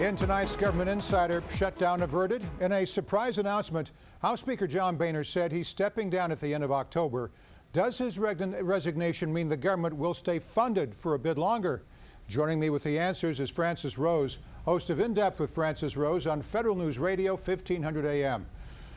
In tonight's Government Insider, shutdown averted. In a surprise announcement, House Speaker John Boehner said he's stepping down at the end of October. Does his resignation mean the government will stay funded for a bit longer? Joining me with the answers is Francis Rose, host of In Depth with Francis Rose on Federal News Radio, 1500 AM.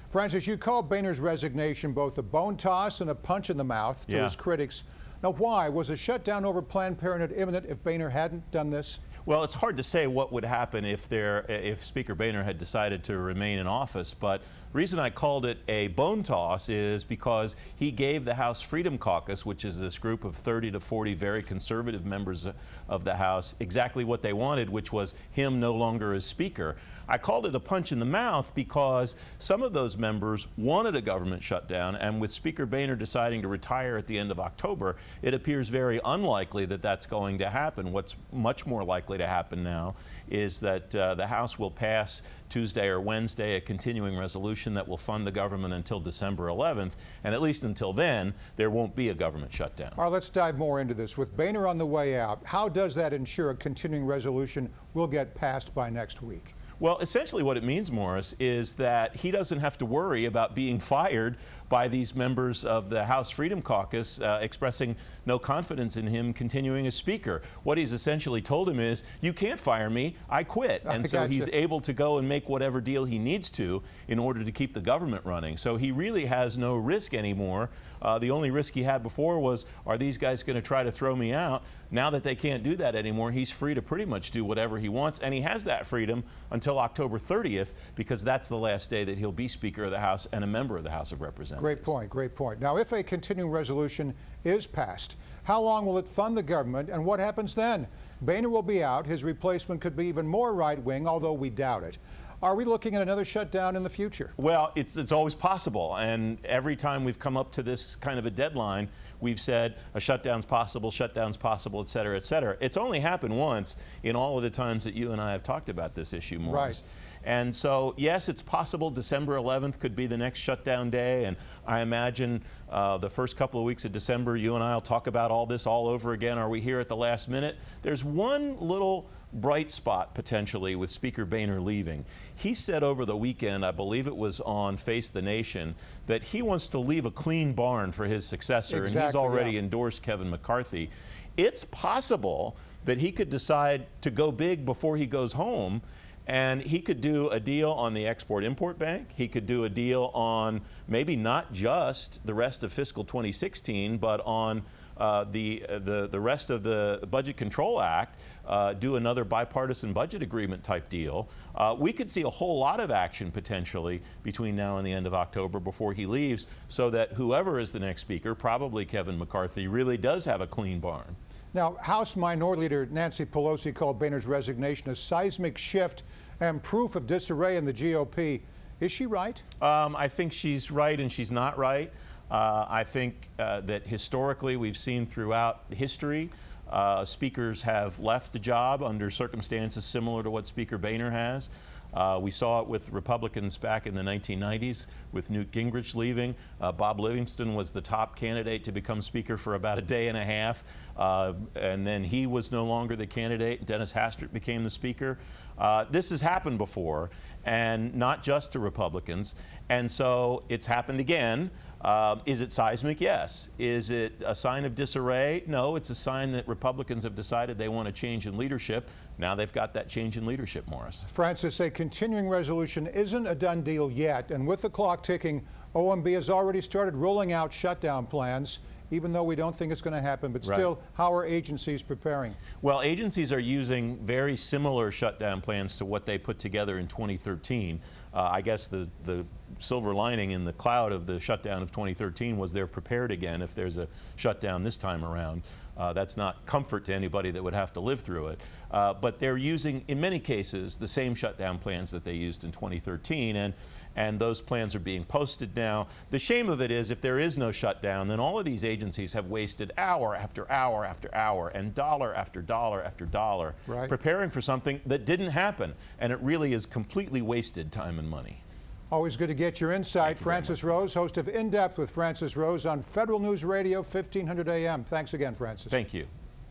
Francis, you called Boehner's resignation both a bone toss and a punch in the mouth to his critics. Now, why? Was a shutdown over Planned Parenthood imminent if Boehner hadn't done this? Well, it's hard to say what would happen if Speaker Boehner had decided to remain in office, but the reason I called it a bone toss is because he gave the House Freedom Caucus, which is this group of 30 to 40 very conservative members of the House, exactly what they wanted, which was him no longer as Speaker. I called it a punch in the mouth because some of those members wanted a government shutdown, and with Speaker Boehner deciding to retire at the end of October, it appears very unlikely that that's going to happen. What's much more likely to happen now is that the House will pass Tuesday or Wednesday a continuing resolution that will fund the government until December 11th, and at least until then, there won't be a government shutdown. All right, let's dive more into this. With Boehner on the way out, how does that ensure a continuing resolution will get passed by next week? Well, essentially what it means, Morris, is that he doesn't have to worry about being fired by these members of the House Freedom Caucus expressing no confidence in him continuing as Speaker. What he's essentially told him is, you can't fire me, I quit. And so he's able to go and make whatever deal he needs to in order to keep the government running. So he really has no risk anymore. The only risk he had before was, are these guys going to try to throw me out? Now that they can't do that anymore, he's free to pretty much do whatever he wants, and he has that freedom until October 30th, because that's the last day that he'll be Speaker of the House and a member of the House of Representatives. Great point, great point. Now, if a continuing resolution is passed, how long will it fund the government, and what happens then? Boehner will be out. His replacement could be even more right-wing, although we doubt it. Are we looking at another shutdown in the future? Well, it's always possible, and every time we've come up to this kind of a deadline, we've said a shutdown's possible, et cetera, et cetera. It's only happened once in all of the times that you and I have talked about this issue, Morris. Right. And so, yes, it's possible December 11th could be the next shutdown day, and I imagine the first couple of weeks of December, you and I will talk about all this all over again. Are we here at the last minute? There's one little bright spot potentially with Speaker Boehner leaving. He said over the weekend, I believe it was on Face the Nation, that he wants to leave a clean barn for his successor, and he's already endorsed Kevin McCarthy. It's possible that he could decide to go big before he goes home, and he could do a deal on the Export-Import Bank. He could do a deal on maybe not just the rest of fiscal 2016, but on the rest of the Budget Control Act, do another bipartisan budget agreement type deal. We could see a whole lot of action potentially between now and the end of October before he leaves, so that whoever is the next Speaker, probably Kevin McCarthy, really does have a clean barn. Now, House Minority Leader Nancy Pelosi called Boehner's resignation a seismic shift and proof of disarray in the GOP. Is she right? I think she's right and she's not right. I think that historically we've seen throughout history speakers have left the job under circumstances similar to what Speaker Boehner has. We saw it with Republicans back in the 1990s with Newt Gingrich leaving. Bob Livingston was the top candidate to become Speaker for about a day and a half, and then he was no longer the candidate. Dennis Hastert became the Speaker. This has happened before, and not just to Republicans, and so it's happened again. Is it seismic? Yes. Is it a sign of disarray? No, it's a sign that Republicans have decided they want a change in leadership. Now they've got that change in leadership, Morris. Francis, a continuing resolution isn't a done deal yet, and with the clock ticking, OMB has already started rolling out shutdown plans, even though we don't think it's going to happen. But still, how are agencies preparing? Well, agencies are using very similar shutdown plans to what they put together in 2013. I guess the silver lining in the cloud of the shutdown of 2013 was they're prepared again if there's a shutdown this time around. That's not comfort to anybody that would have to live through it. But they're using, in many cases, the same shutdown plans that they used in 2013, and those plans are being posted now. The shame of it is, if there is no shutdown, then all of these agencies have wasted hour after hour after hour and dollar after dollar after dollar preparing for something that didn't happen, and it really is completely wasted time and money. Always good to get your insight. Francis Rose, host of In Depth with Francis Rose on Federal News Radio, 1500 AM. Thanks again, Francis. Thank you.